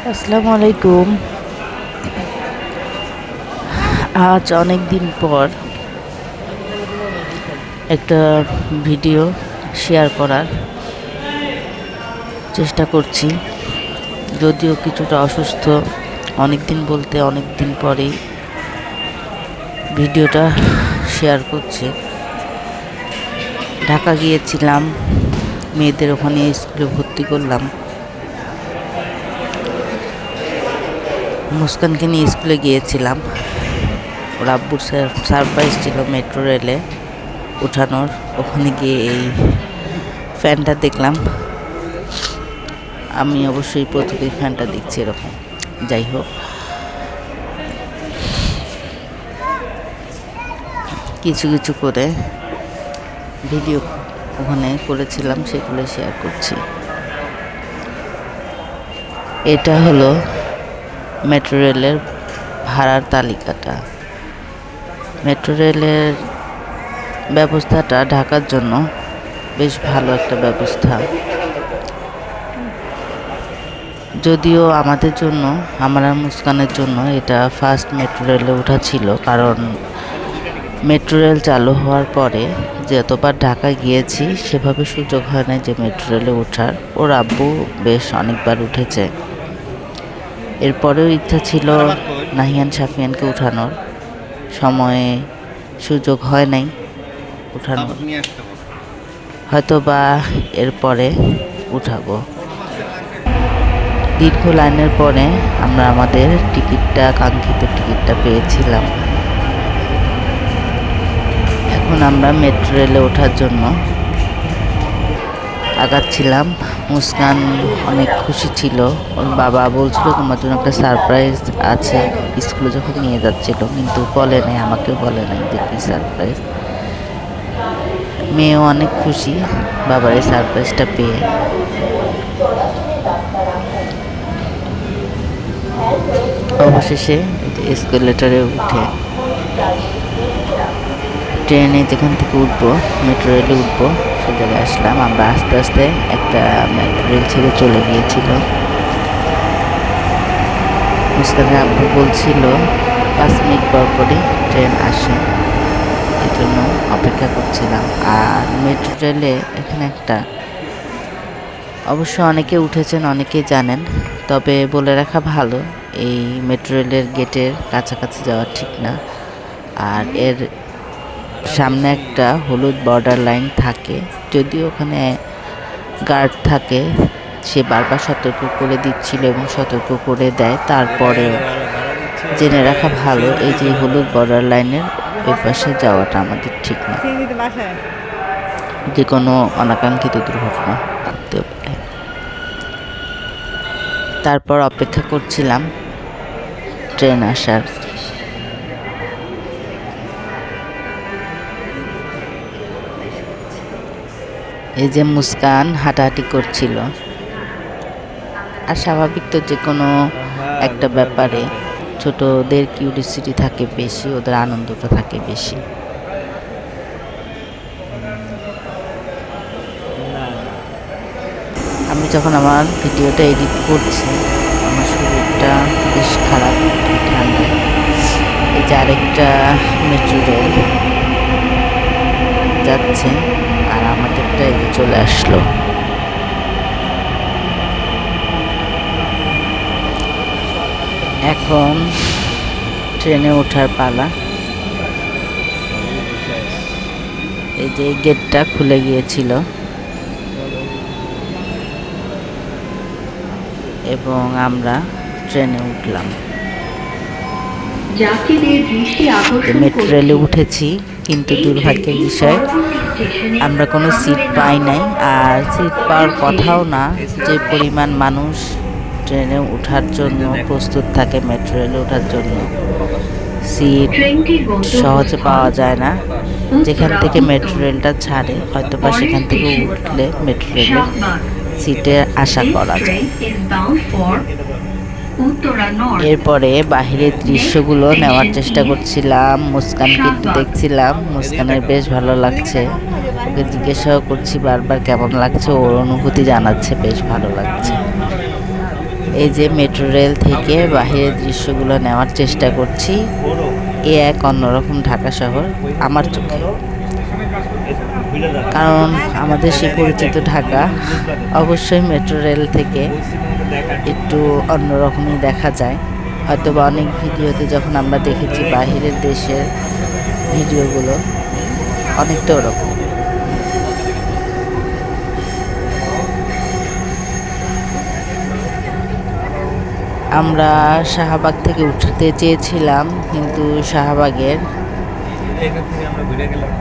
আসসালামু আলাইকুম। আজ অনেক দিন পর একটা ভিডিও শেয়ার করার চেষ্টা করছি, যদিও কিছুটা অসুস্থ। অনেক দিন বলতে অনেক দিন পরেই ভিডিওটা শেয়ার করছি। ঢাকা গিয়েছিলাম, মেয়েদের ওখানে স্কুলে ভর্তি করলাম। মুস্কানকে নিয়ে স্কুলে গিয়েছিলাম। ওর আব্বুর সারপ্রাইজ ছিল মেট্রো রেলে উঠানোর। ওখানে গিয়ে এই ফ্যানটা দেখলাম। আমি অবশ্যই প্রথমে ফ্যানটা দেখছি এরকম। যাই হোক, কিছু কিছু করে ভিডিও ওখানে করেছিলাম, সেগুলো শেয়ার করছি। এটা হলো মেট্রো রেলের ভাড়ার তালিকাটা। মেট্রো রেলের ব্যবস্থাটা ঢাকার জন্য বেশ ভালো একটা ব্যবস্থা, যদিও আমাদের জন্য, আমার আর মুস্কানের জন্য এটা ফার্স্ট মেট্রো রেলে ওঠা ছিল। কারণ মেট্রো রেল চালু হওয়ার পরে যতবার ঢাকা গিয়েছি সেভাবে সুযোগ হয় না যে মেট্রো রেলে ওঠার। ওর আব্বু বেশ অনেকবার উঠেছে। এরপরেও ইচ্ছা ছিল নাহিয়ান সাফিয়ানকে উঠানোর, সময়ে সুযোগ হয় নাই উঠানোর। হয়তো বা এরপরে উঠাবো। দীর্ঘ লাইনের পরে আমরা আমাদের কাঙ্ক্ষিত টিকিটটা পেয়েছিলাম। এখন আমরা মেট্রো রেলে ওঠার জন্য আগাচ্ছিলাম। মুস্কান অনেক খুশি ছিল। ওর বাবা বলছিল তোমার জন্য একটা সারপ্রাইজ আছে, স্কুলে যখন নিয়ে যাচ্ছিল, কিন্তু বলে নাই, আমাকেও বলে নাই যে কি সারপ্রাইজ। মেয়েও অনেক খুশি বাবার এই সারপ্রাইজটা পেয়ে। অবশেষে এসকেলেটরে উঠে ট্রেনে যেখান থেকে উঠবো, মেট্রো রেলে উঠবো, সে জায়গায় আসলাম। আমরা আস্তে আস্তে একটা মেট্রো রেল ছেড়ে চলে গিয়েছিল। মুস্কানের আব্বু বলছিল 5 মিনিট পর পরই ট্রেন আসে, এই জন্য অপেক্ষা করছিলাম। আর মেট্রো রেলে এখানে একটা, অবশ্য অনেকে উঠেছেন, অনেকে জানেন, তবে বলে রাখা ভালো, এই মেট্রো রেলের গেটের কাছাকাছি যাওয়া ঠিক না। আর এর সামনে একটা হলুদ বর্ডার লাইন থাকে, যদিও ওখানে গার্ড থাকে, সে বারবার সতর্ক করে দিচ্ছিল এবং সতর্ক করে দেয়। তারপরেও জেনে রাখা ভালো, এই যে হলুদ বর্ডার লাইনের ওই পাশে যাওয়াটা আমাদের ঠিক না, যে কোনো অনাকাঙ্ক্ষিত দুর্ঘটনা ঘটতে পারে। তারপর অপেক্ষা করছিলাম ট্রেন আসার। এই যে মুস্কান হাঁটাহাঁটি করছিল। আর স্বাভাবিক তো, যে কোনো একটা ব্যাপারে ছোটদের কিউরিসিটি থাকে বেশি, ওদের আনন্দটা থাকে বেশি। আমি যখন আমার ভিডিওটা এডিট করছি, আমার শরীরটা বেশ খারাপ, ঠান্ডা। এই যে আরেকটা মেট্রো রেল যাচ্ছে, আর আমাদেরটা এই যে চলে আসলো। এখন ট্রেনে ওঠার পালা। এই যে গেটটা খুলে গিয়েছিল এবং আমরা ট্রেনে উঠলাম। মেট্রো রেলে উঠেছি, কিন্তু দুর্ভাগ্যের বিষয় আমরা কোনো সিট পাই নাই। আর সিট পাওয়ার কথাও না, যে পরিমাণ মানুষ ট্রেনে ওঠার জন্য প্রস্তুত থাকে, মেট্রো রেলে ওঠার জন্য সিট সহজে পাওয়া যায় না। যেখান থেকে মেট্রো রেলটা ছাড়ে, হয়তো বা সেখান থেকে উঠলে মেট্রো রেলের সিটের আশা করা যায়। এরপরে বাহিরের দৃশ্যগুলো নেওয়ার চেষ্টা করছিলাম, মুস্কানকে একটু দেখছিলাম। মুস্কানের বেশ ভালো লাগছে, ওকে জিজ্ঞাসাও করছি বারবার কেমন লাগছে, ওর অনুভূতি জানাচ্ছে বেশ ভালো লাগছে। এই যে মেট্রো রেল থেকে বাহিরের দৃশ্যগুলো নেওয়ার চেষ্টা করছি। এ এক অন্যরকম ঢাকা শহর আমার চোখে, কারণ আমাদের সেই পরিচিত ঢাকা অবশ্যই মেট্রো রেল থেকে একটু অন্যরকমই দেখা যায়। হয়তো বা অনেক ভিডিওতে যখন আমরা দেখেছি বাহিরের দেশের ভিডিওগুলো অনেকটা ওরকম। আমরা শাহবাগ থেকে উঠতে চেয়েছিলাম, কিন্তু শাহবাগের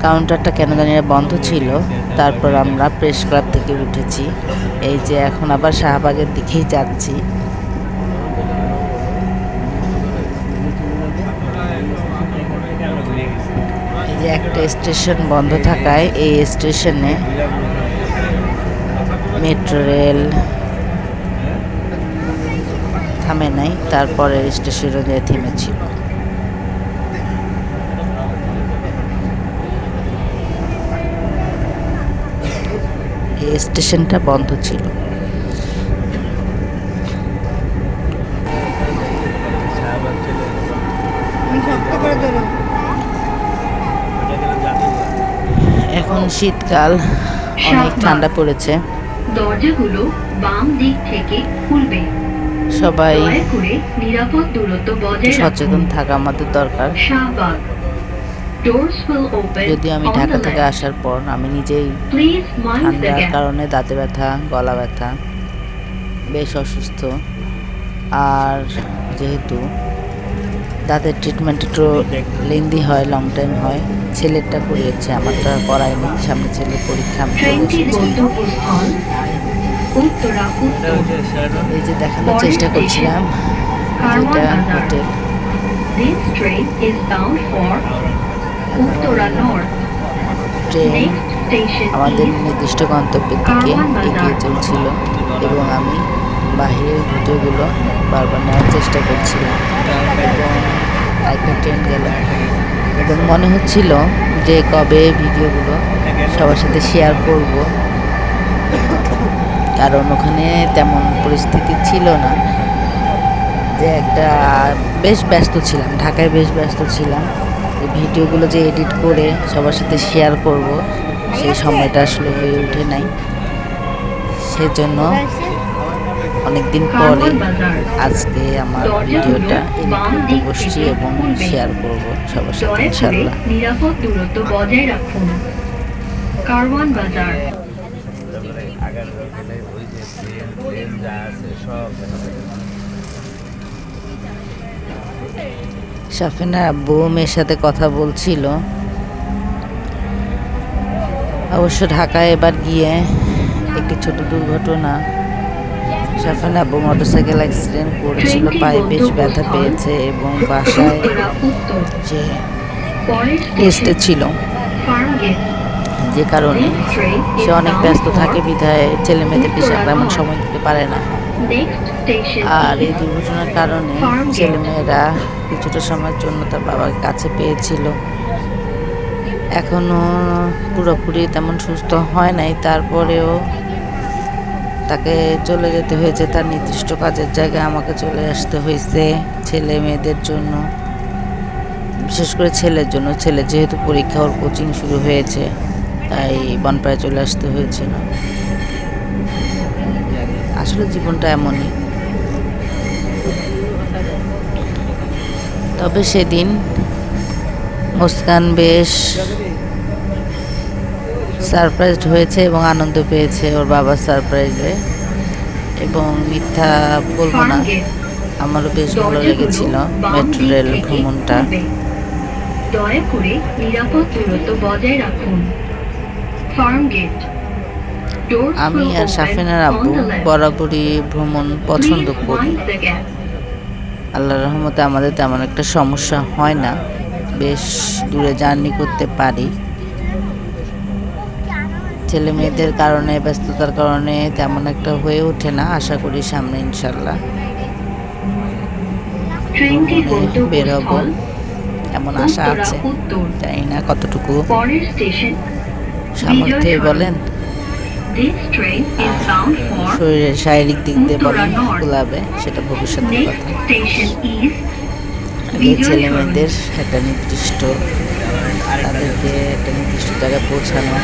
কাউন্টারটা কেন জানি না বন্ধ ছিল। তারপর আমরা প্রেস ক্লাব থেকে উঠেছি। এই যে এখন আবার শাহবাগের দিকেই যাচ্ছি। এই যে একটা স্টেশন বন্ধ থাকায় এই স্টেশনে মেট্রো রেল থামে নাই, তারপরের স্টেশনে গিয়ে থেমেছিল। এই স্টেশনটা বন্ধ ছিল। এখন শীতকাল, অনেক ঠান্ডা পড়েছে। দরজাগুলো বাম দিক থেকে খুলবে। সবাই দয়া করে নিরাপদ দূরত্ব বজায় সচেতন রাখুন। থাকা আমাদের দরকার। শাহবাগ। Doors will open যদি আমি on ঢাকা the থেকে left. আসার পর আমি নিজেই Please mind the ঠান্ডার gap. কারণে দাঁতে ব্যথা, গলা ব্যথা, বেশ অসুস্থ। আর যেহেতু দাঁতের ট্রিটমেন্ট একটু লেন্দি হয়, লং টাইম হয়। ছেলেরটা করিয়েছে, আমারটা করায়নি। সামনে ছেলের পরীক্ষা, আমি চলে ট্রেনটির এসেছি। গন্তব্যস্থল উত্তরা উত্তর। এই যে দেখানোর চেষ্টা করছিলাম, যেটা hotel. This train is bound for Uttara north. Train Next station আমাদের is নির্দিষ্ট গন্তব্যের দিকে এগিয়ে চলছিল এবং আমি বাহিরের ভিডিওগুলো বারবার নেওয়ার চেষ্টা করছিলাম এবং একটা ট্রেন গেল এবং মনে হচ্ছিল যে কবে ভিডিওগুলো সবার সাথে শেয়ার করব, কারণ ওখানে তেমন পরিস্থিতি ছিল না। যে একটা বেশ ব্যস্ত ছিলাম, ঢাকায় বেশ ব্যস্ত ছিলাম। এই ভিডিওগুলো যে এডিট করে সবার সাথে শেয়ার করব সেই সময়টা আসলে হয়ে ওঠে নাই। সেজন্য অনেকদিন পরে আজকে আমার ভিডিওটা এডিট করতে বসছি এবং শেয়ার করব সবার সাথে দয়া করে ইনশাআল্লাহ। নিরাপদ দূরত্ব বজায় রাখুন। কারওয়ান বাজার। সাফিনার আব্বু মেয়ের সাথে কথা বলছিল। অবশ্য ঢাকায় এবার গিয়ে একটি ছোট দুর্ঘটনা। সাফিনা আব্বু মোটরসাইকেল অ্যাক্সিডেন্ট করেছিল, পায়ে বেশ ব্যথা পেয়েছে এবং বাসায় উত্তরা উত্তর। যে পরের টেস্টে ছিল, ফার্মগেট। যে কারণে সে অনেক ব্যস্ত থাকে, বিধায় ছেলে মেয়েদের বেশি তেমন সময় দিতে পারে না। নেক্সট স্টেশন আর এই দুর্ঘটনার কারণে ছেলেমেয়েরা কিছুটা সময়ের জন্য তার বাবার কাছে পেয়েছিল। এখনো পুরোপুরি তেমন সুস্থ হয় নাই, তারপরেও তাকে চলে যেতে হয়েছে তার নির্দিষ্ট কাজের জায়গায়। আমাকে চলে আসতে হয়েছে ছেলে মেয়েদের জন্য, বিশেষ করে ছেলের জন্য। ছেলে যেহেতু পরীক্ষা, ওর কোচিং শুরু হয়েছে, তাই বনপাড়ায় চলে আসতে হয়েছিল। আসলে জীবনটা এমনই। তবে সেদিন মুস্কান বেশ সারপ্রাইজড হয়েছে এবং আনন্দ পেয়েছে ওর বাবার সারপ্রাইজে। এবং মিথ্যা বলবো না, আমারও বেশ ভালো লেগেছিল মেট্রো রেল ভ্রমণটা। দয়া করে নিরাপদ দূরত্ব বজায় রাখুন। ফার্মগেট। আমি আর সাফিনার আব্বু বরাবরই ভ্রমণ পছন্দ করি। আল্লাহর রহমতে আমাদের তেমন একটা সমস্যা হয় না, বেশ দূরে জার্নি করতে পারি। ছেলে মেয়েদের কারণে, ব্যস্ততার কারণে তেমন একটা হয়ে ওঠে না। আশা করি সামনে ইনশাল্লাহ বের হবো, এমন আশা আছে। জানি না কতটুকু সামর্থ্যে বলেন। This train is bound for শরীরের শারীরিক দিক দিয়ে Uttara বলেন North. কুলাবে, সেটা ভবিষ্যতের Next কথা। station is আগে ছেলে Bijoy মেয়েদের একটা নির্দিষ্ট, তাদেরকে একটা নির্দিষ্ট জায়গায় পৌঁছানো,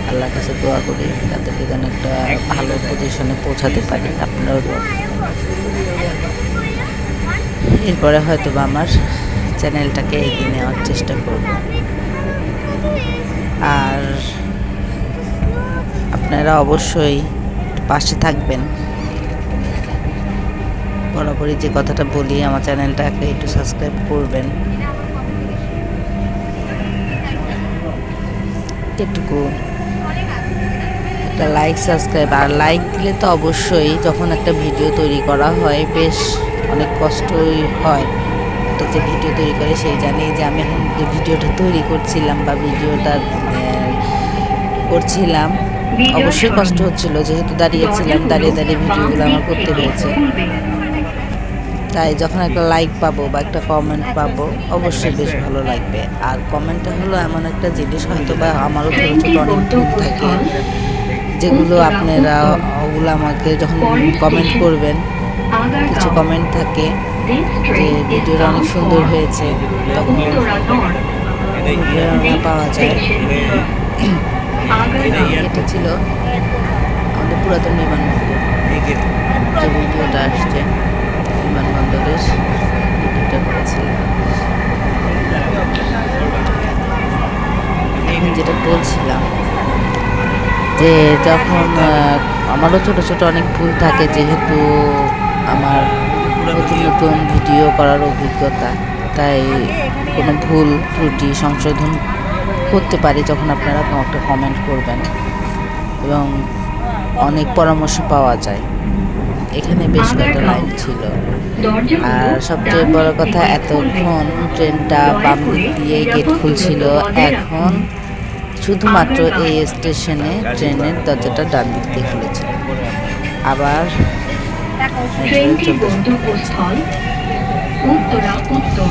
আল্লাহর কাছে দোয়া করি তাদেরকে যেন একটা ভালো পজিশনে পৌঁছাতে পারি। আপনারাও দোয়া করুন। এরপরে হয়তো বা আমার চ্যানেলটাকে এগিয়ে নেওয়ার চেষ্টা করব। আর আপনারা অবশ্যই পাশে থাকবেন। বরাবরই যে কথাটা বলি, আমার চ্যানেলটাকে একটু সাবস্ক্রাইব করবেন। এটুকু একটা লাইক, সাবস্ক্রাইব আর লাইক দিলে তো অবশ্যই, যখন একটা ভিডিও তৈরি করা হয় বেশ অনেক কষ্টই হয়। একটা যে ভিডিও তৈরি করে সেই জানি যে আমি এখন যে ভিডিওটা তৈরি করছিলাম বা ভিডিওটা করছিলাম, অবশ্যই কষ্ট হচ্ছিল, যেহেতু দাঁড়িয়েছিলাম, দাঁড়িয়ে দাঁড়িয়ে ভিডিওগুলো আমার করতে হয়েছে। তাই যখন একটা লাইক পাবো বা একটা কমেন্ট পাবো, অবশ্যই বেশ ভালো লাগবে। আর কমেন্টটা হলো এমন একটা জিনিস, হয়তো বা আমারও ছোটো ছোটো অনেক ভুল থাকে, যেগুলো আপনারা ওগুলো আমাকে যখন কমেন্ট করবেন, কিছু কমেন্ট থাকে যে ভিডিওটা অনেক সুন্দর হয়েছে, তখন প্রেরণা পাওয়া যায়। এটা ছিল আমাদের পুরাতন বিমানবন্দর, যে ভিডিওটা আসছে বিমানবন্দরের ভিডিওটা করেছিলাম। এখন যেটা বলছিলাম যে যখন আমারও ছোট ছোট অনেক ভুল থাকে, যেহেতু আমার নতুন নতুন ভিডিও করার অভিজ্ঞতা, তাই কোনো ভুল ত্রুটি সংশোধন করতে পারি যখন আপনারা একটা কমেন্ট করবেন, এবং অনেক পরামর্শ পাওয়া যায়। এখানে বেশ কয়েকটা লাইন ছিল। আর সবচেয়ে বড় কথা, এতক্ষণ ট্রেনটা বাম দিক দিয়ে গেট খুলছিল, এখন শুধুমাত্র এই স্টেশনে ট্রেনের দরজাটা ডান দিক দিয়ে খুলেছে। আবার ট্রেনটির গন্তব্যস্থল উত্তরা উত্তর।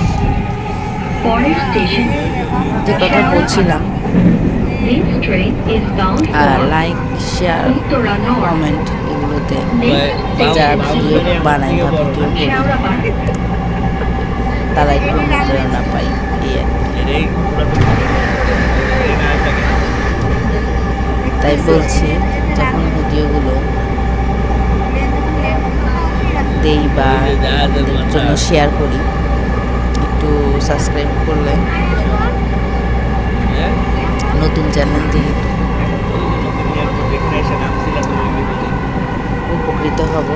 পরের স্টেশন যে কথা বলছিলাম, This train is bound for like, share, Uttara north. Comment এগুলোতে Next যারা station ভিডিও বানাই বা ভিডিও করি, শেওড়াপাড়া। তারা একটু অনুপ্রেরণা পাই। এই আর কি। তাই বলছি, যখন ভিডিওগুলো দেই বা আপনাদের জন্য শেয়ার করি, একটু সাবস্ক্রাইব করলে, নতুন চ্যানেল যেহেতু উপকৃত হব।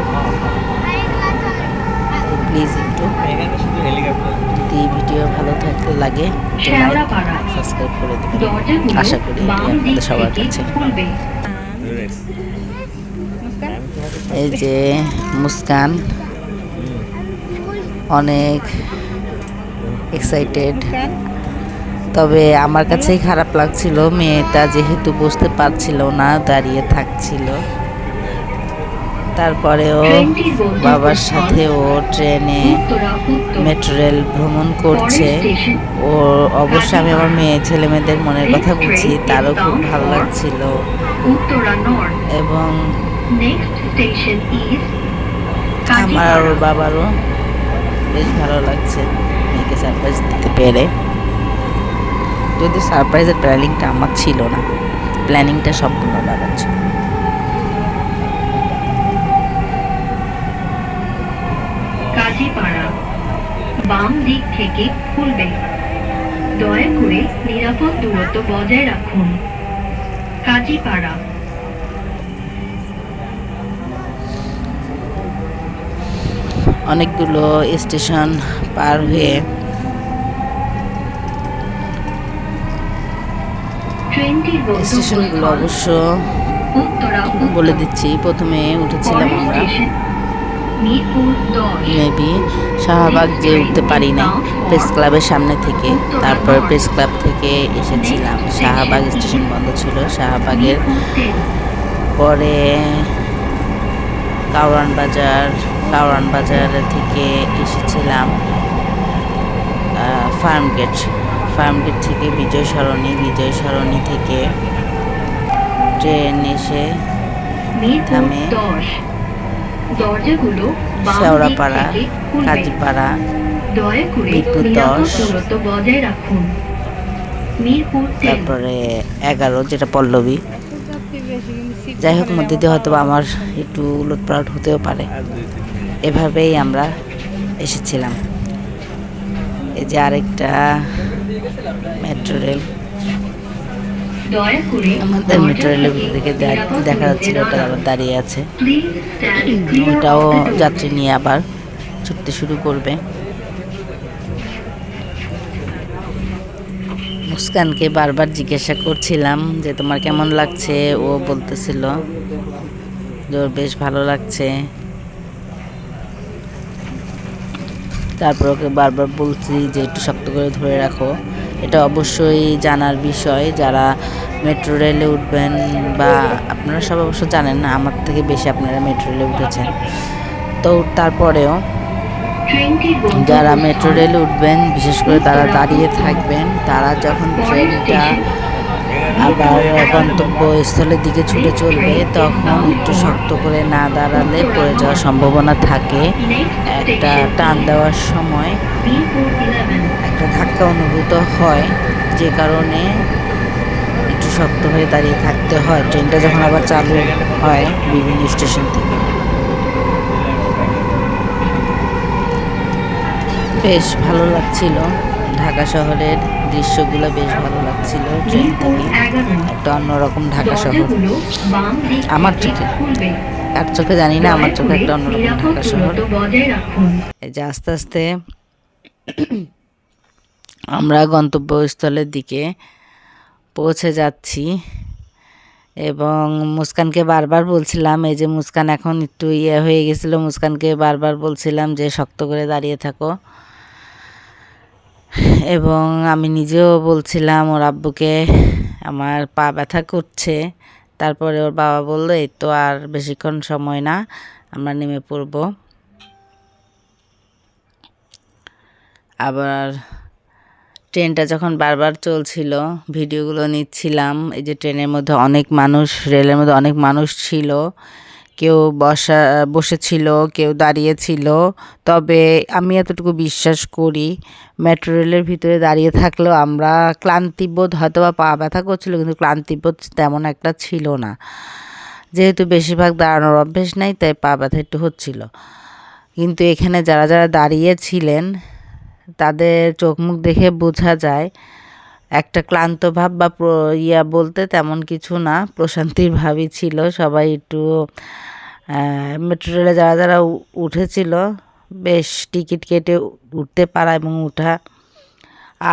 প্লিজ একটু যদি ভিডিও ভালো থাকতে লাগে শেওড়াপাড়া। সাবস্ক্রাইব করে দেবেন। দরজাগুলো আশা করি এটি বাম দিক আপনাদের সবার থেকে কাছে। খুলবে। এই যে মুস্কান অনেক এক্সাইটেড, তবে আমার কাছেই খারাপ লাগছিল, মেয়েটা যেহেতু বসতে পারছিল না, দাঁড়িয়ে থাকছিল। তারপরেও বাবার সাথে ও ট্রেনে উত্তরা উত্তর। মেট্রো রেল ভ্রমণ করছে। ও অবশ্যই আমি আমার মেয়ে ছেলে মেয়েদের মনের কথা বুঝি, তারও খুব ভালো লাগছিল, উত্তরা নর্থ। এবং নেক্সট স্টেশন ইজ আমার আর ওর বাবারও বেশ ভালো লাগছে মেয়েকে সারপ্রাইজ দিতে পেরে। যদি সারপ্রাইজের প্ল্যানিংটা আমার ছিল না, প্ল্যানিংটা সম্পূর্ণ বাবার ছিল। কাজীপাড়া বাম দিক থেকে খুলবে। দয়া করে নিরাপদ দূরত্ব বজায় রাখুন। কাজীপাড়া। অনেকগুলো স্টেশন পার হয়ে ট্রেনটির স্টেশনগুলো গন্তব্যস্থল অবশ্য উত্তরা বলে দিচ্ছি। প্রথমে উঠেছিলাম পরের আমরা স্টেশন মিরপুর 10। মেবি শাহবাগ যে উঠতে পারি নাই, প্রেস ক্লাবের সামনে থেকে। তারপর প্রেস ক্লাব থেকে এসেছিলাম, শাহবাগ স্টেশন বন্ধ ছিল, শাহবাগের মিরপুর 10। পরে কারওয়ান বাজার থেকে এসেছিলাম ফার্মগেট থেকে বিজয় সরণি থেকে ট্রেন এসে মিরপুর থামে 10। দরজাগুলো বাম দিক শেওড়াপাড়া, থেকে খুলবে। কাজীপাড়া, দয়া করে মিরপুর নিরাপদ 10, দূরত্ব বজায় রাখুন। মিরপুর 10। তারপরে 11 যেটা পল্লবী। যাই হোক, মধ্যে দিয়ে হয়তো আমার একটু উলটপালট হতেও পারে। এভাবেই আমরা এসেছিলাম। এই যে আরেকটা মেট্রো রেল, দয়া করে আমাদের মেট্রো দরজা রেলের থেকে দিকে নিরাপদ দেখা দূরত্বে যাচ্ছিল, ওটা আবার দাঁড়ান। দাঁড়িয়ে আছে। প্লিজ স্ট্যান্ড ক্লিয়ার ওটাও অফ দ্য ডোর। যাত্রী নিয়ে আবার ছুটতে শুরু করবে। মুস্কানকে বারবার জিজ্ঞাসা করছিলাম যে তোমার কেমন লাগছে। ও বলতেছিল যে ওর বেশ ভালো লাগছে। তারপর ওকে বারবার বলছি যে একটু শক্ত করে ধরে রাখো। এটা অবশ্যই জানার বিষয়, যারা মেট্রো রেলে উঠবেন, বা আপনারা সব অবশ্য জানেন না, আমার থেকে বেশি আপনারা মেট্রো রেলে উঠেছেন। তো তারপরেও ট্রেনটির যারা মেট্রো গন্তব্যস্থল রেলে উঠবেন, বিশেষ করে তারা দাঁড়িয়ে থাকবেন। তারা যখন ট্রেনটা আবার গন্তব্যস্থলের দিকে ছুটে চলবে, তখন একটু শক্ত করে না দাঁড়ালে পড়ে যাওয়ার সম্ভাবনা থাকে। একটা টান দেওয়ার সময় মিরপুর 11। একটা ধাক্কা অনুভূত হয়, যে কারণে একটু শক্ত হয়ে দাঁড়িয়ে থাকতে হয় ট্রেনটা যখন আবার চালু হয় বিভিন্ন স্টেশন থেকে। বেশ ভালো লাগছিল, ঢাকা শহরের দৃশ্যগুলো বেশ ভালো লাগছিল ট্রেন মিরপুর থেকে। 11। একটা অন্যরকম ঢাকা শহর দরজাগুলো বাম দিক আমার থেকে চোখে। খুলবে। এক চোখে জানি না, আমার দয়া চোখে করে একটা অন্যরকম নিরাপদ ঢাকা শহর। দূরত্ব বজায় রাখুন। এই যে আস্তে আস্তে আমরা গন্তব্যস্থলের দিকে পৌঁছে যাচ্ছি, এবং মুস্কানকে বারবার বলছিলাম, এই যে মুস্কান এখন একটু হয়ে গেছিলো, মুস্কানকে বারবার বলছিলাম যে শক্ত করে দাঁড়িয়ে থাকো। এবং আমি নিজেও বলছিলাম ওর আব্বুকে আমার পা ব্যথা করছে। তারপরে ওর বাবা বললো এই তো আর বেশিক্ষণ সময় না, আমরা নেমে পড়ব। আবার ট্রেনটা যখন বারবার চলছিল, ভিডিওগুলো নিচ্ছিলাম। এই যে ট্রেনের মধ্যে অনেক মানুষ, রেলের মধ্যে অনেক মানুষ ছিল, কেউ বসেছিল, কেউ দাঁড়িয়ে ছিল। তবে আমি এতটুকু বিশ্বাস করি, মেট্রো রেলের ভিতরে দাঁড়িয়ে থাকলেও আমরা ক্লান্তিবোধ, হয়তো বা পা ব্যথা করছিল, কিন্তু ক্লান্তিবোধ তেমন একটা ছিল না। যেহেতু বেশিরভাগ দাঁড়ানোর অভ্যেস নাই, তাই পা ব্যথা একটু হচ্ছিল। কিন্তু এখানে যারা যারা দাঁড়িয়েছিলেন, তাদের চোখ মুখ দেখে বোঝা যায় একটা ক্লান্ত ভাব বা বলতে তেমন কিছু না, প্রশান্তির ভাবই ছিল। সবাই একটু মেট্রো রেলে যারা যারা উঠেছিল, বেশ টিকিট কেটে উঠতে পারা এবং উঠা।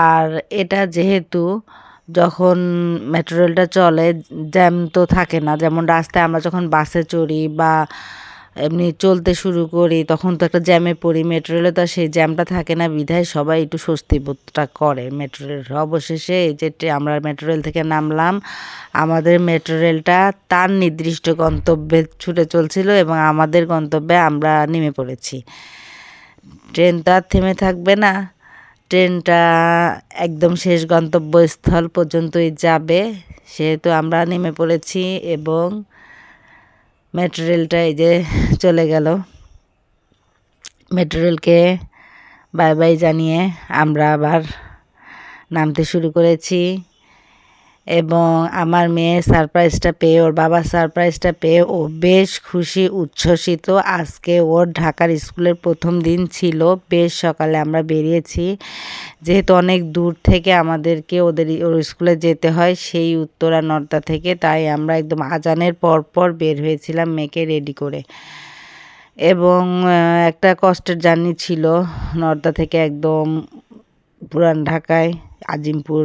আর এটা যেহেতু যখন মেট্রো রেলটা চলে, জ্যাম তো থাকে না। যেমন রাস্তায় আমরা যখন বাসে চড়ি বা এমনি চলতে শুরু করি, তখন তো একটা জ্যামে পড়ি। মেট্রো রেলে তো সেই জ্যামটা থাকে না, বিধায় সবাই একটু স্বস্তি বোধটা করে মেট্রো রেল। অবশেষে এই যে আমরা মেট্রো রেল থেকে নামলাম, আমাদের মেট্রো রেলটা তার নির্দিষ্ট গন্তব্যে ছুটে চলছিল এবং আমাদের গন্তব্যে আমরা নেমে পড়েছি। ট্রেন তো আর থেমে থাকবে না, ট্রেনটা একদম শেষ গন্তব্যস্থল পর্যন্তই যাবে। সেহেতু আমরা নেমে পড়েছি এবং মেট্রো রেলটা এই যে চলে গেল। মেট্রো রেলকে বাই বাই জানিয়ে আমরা আবার নামতে শুরু করেছি, এবং আমার মেয়ে সারপ্রাইজটা পেয়ে, ওর বাবার সারপ্রাইজটা পেয়ে ও বেশ খুশি, উচ্ছ্বসিত। আজকে ওর ঢাকার স্কুলের প্রথম দিন ছিল। বেশ সকালে আমরা বেরিয়েছি, যেহেতু অনেক দূর থেকে আমাদেরকে ওর স্কুলে যেতে হয়, সেই উত্তরা নর্দা থেকে। তাই আমরা একদম আজানের পর বের হয়েছিলাম মেয়েকে রেডি করে। এবং একটা কষ্টের জার্নি ছিল, নর্দা থেকে একদম পুরান ঢাকায় আজিমপুর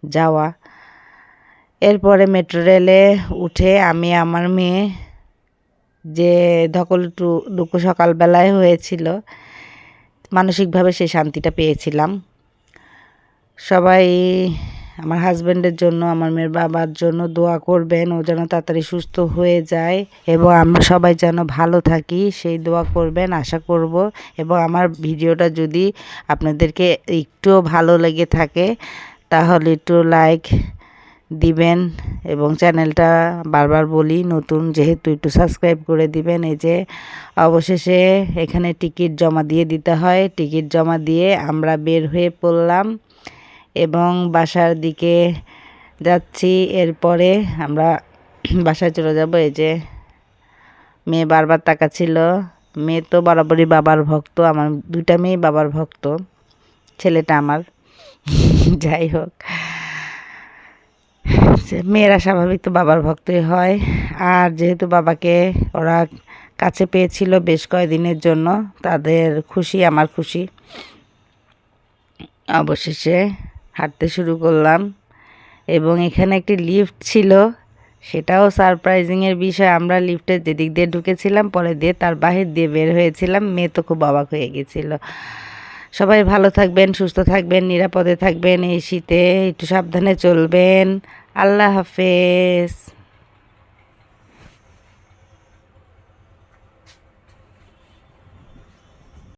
যাওয়া। এরপরে মেট্রো রেলে উঠে আমি আমার মেয়ে, যে ধকলটুকু সকালবেলায় হয়েছিল, মানসিকভাবে সেই শান্তিটা পেয়েছিলাম। সবাই আমার হাজব্যান্ডের জন্য, আমার মেয়ের বাবার জন্য দোয়া করবেন, ও যেন তাড়াতাড়ি সুস্থ হয়ে যায় এবং আমরা সবাই যেন ভালো থাকি, সেই দোয়া করবেন, আশা করব। এবং আমার ভিডিওটা যদি আপনাদেরকে একটুও ভালো লেগে থাকে, তাহলে একটু লাইক দিবেন এবং চ্যানেলটা বারবার বলি নতুন যেহেতু একটু সাবস্ক্রাইব করে দিবেন। এই যে অবশেষে এখানে টিকিট জমা দিয়ে দিতে হয়, টিকিট জমা দিয়ে আমরা বের হয়ে পড়লাম এবং বাসার দিকে যাচ্ছি। এরপরে আমরা বাসায় চলে যাব। এই যে মেয়ে বারবার তাকাচ্ছিল, মেয়ে তো বরাবরই বাবার ভক্ত, আমার দুইটা মেয়ে বাবার ভক্ত, ছেলেটা আমার যাই হোক মেয়েরা স্বাভাবিক তো বাবার ভক্তই হয়। আর যেহেতু বাবাকে ওরা কাছে পেয়েছিল বেশ কয়েকদিনের জন্য, তাদের খুশি আমার খুশি। অবশেষে হাঁটতে শুরু করলাম এবং এখানে একটি লিফট ছিল, সেটাও সারপ্রাইজিংয়ের বিষয়। আমরা লিফটের যেদিক দিয়ে ঢুকেছিলাম পরে দিয়ে তার বাহির দিয়ে বের হয়েছিলাম। মেয়ে তো খুব অবাক হয়ে গেছিল। সবাই ভালো থাকবেন, সুস্থ থাকবেন, নিরাপদে থাকবেন, এই শীতে একটু সাবধানে চলবেন। আল্লাহ হাফেজ।